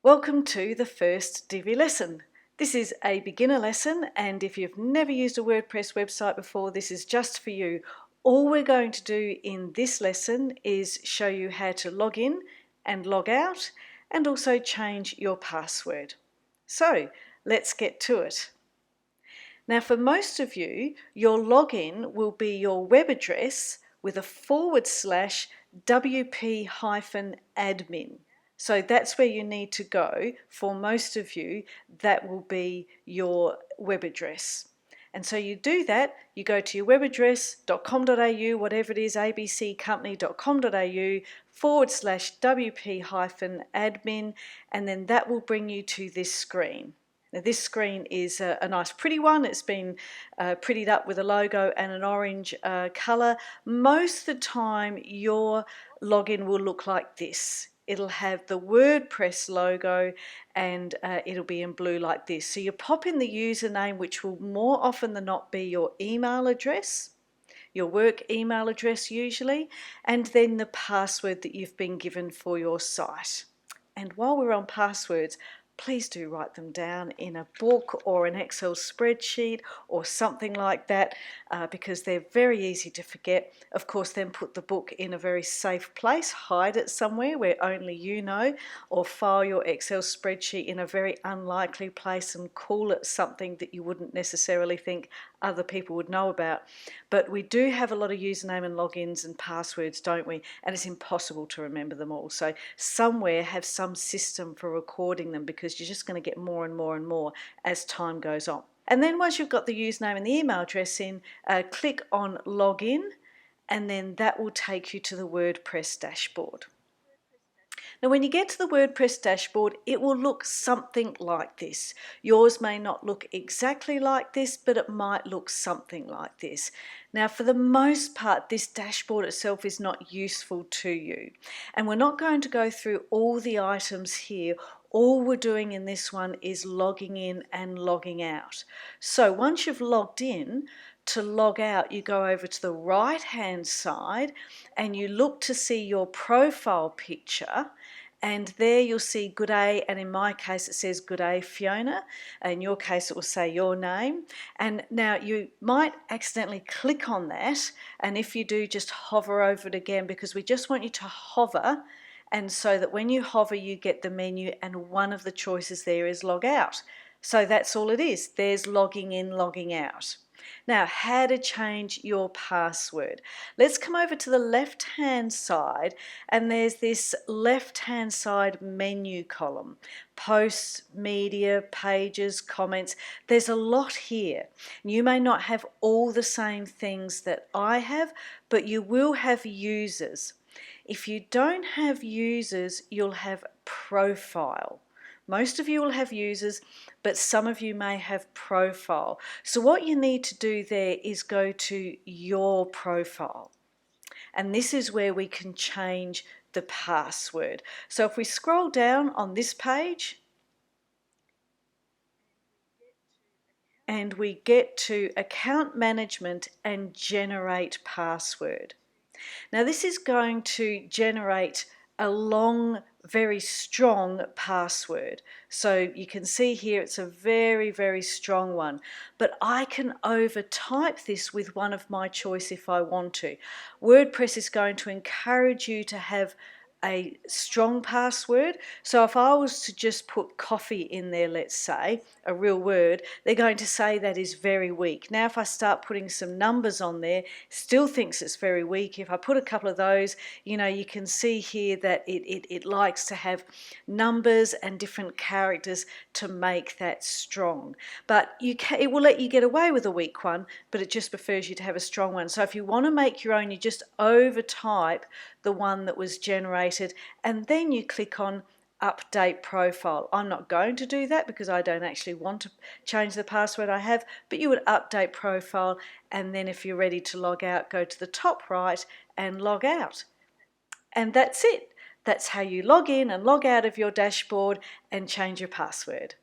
Welcome to the first Divi lesson. This is a beginner lesson, and if you've never used a WordPress website before, this is just for you. All we're going to do in this lesson is show you how to log in and log out, and also change your password. So let's get to it. Now, for most of you, your login will be your web address with a /wp-admin. So that's where you need to go. For most of you, that will be your web address. And so you do that, you go to your web address, .com.au, whatever it is, abccompany.com.au /wp-admin, and then that will bring you to this screen. Now this screen is a nice pretty one. It's been prettied up with a logo and an orange colour. Most of the time your login will look like this. It'll have the WordPress logo and it'll be in blue like this. So you pop in the username, which will more often than not be your email address, your work email address usually, and then the password that you've been given for your site. And while we're on passwords, please do write them down in a book or an Excel spreadsheet or something like that because they're very easy to forget. Of course, then put the book in a very safe place, hide it somewhere where only you know, or file your Excel spreadsheet in a very unlikely place and call it something that you wouldn't necessarily think other people would know about. But we do have a lot of username and logins and passwords, don't we? And it's impossible to remember them all. So somewhere have some system for recording them, because you're just going to get more and more and more as time goes on. And then once you've got the username and the email address in, click on login, and then that will take you to the WordPress dashboard. Now when you get to the WordPress dashboard, it will look something like this. Yours may not look exactly like this, but it might look something like this. Now for the most part, this dashboard itself is not useful to you. And we're not going to go through all the items here. All we're doing in this one is logging in and logging out. So once you've logged in, to log out, you go over to the right hand side and you look to see your profile picture, and there you'll see good day, and in my case it says good day Fiona. In your case it will say your name. And now you might accidentally click on that, and if you do, just hover over it again, because we just want you to hover, and so that when you hover you get the menu, and one of the choices there is log out. So that's all it is. There's logging in, logging out. Now, how to change your password. Let's come over to the left-hand side, and there's this left-hand side menu column. Posts, media, pages, comments. There's a lot here. You may not have all the same things that I have, but you will have users. If you don't have users, you'll have profile. Most of you will have users, but some of you may have profile. So what you need to do there is go to your profile. And this is where we can change the password. So if we scroll down on this page, and we get to account management and generate password. Now this is going to generate a long, very strong password. So you can see here it's a very, very strong one. But I can overtype this with one of my choice if I want to. WordPress is going to encourage you to have a strong password. So if I was to just put coffee in there, let's say, a real word, they're going to say that is very weak. Now if I start putting some numbers on there, still thinks it's very weak. If I put a couple of those, you know, you can see here that it likes to have numbers and different characters to make that strong. But it will let you get away with a weak one, but it just prefers you to have a strong one. So if you want to make your own, you just overtype the one that was generated, and then you click on update profile. I'm not going to do that because I don't actually want to change the password I have, but you would update profile, and then if you're ready to log out, go to the top right and log out. And that's it. That's how you log in and log out of your dashboard and change your password.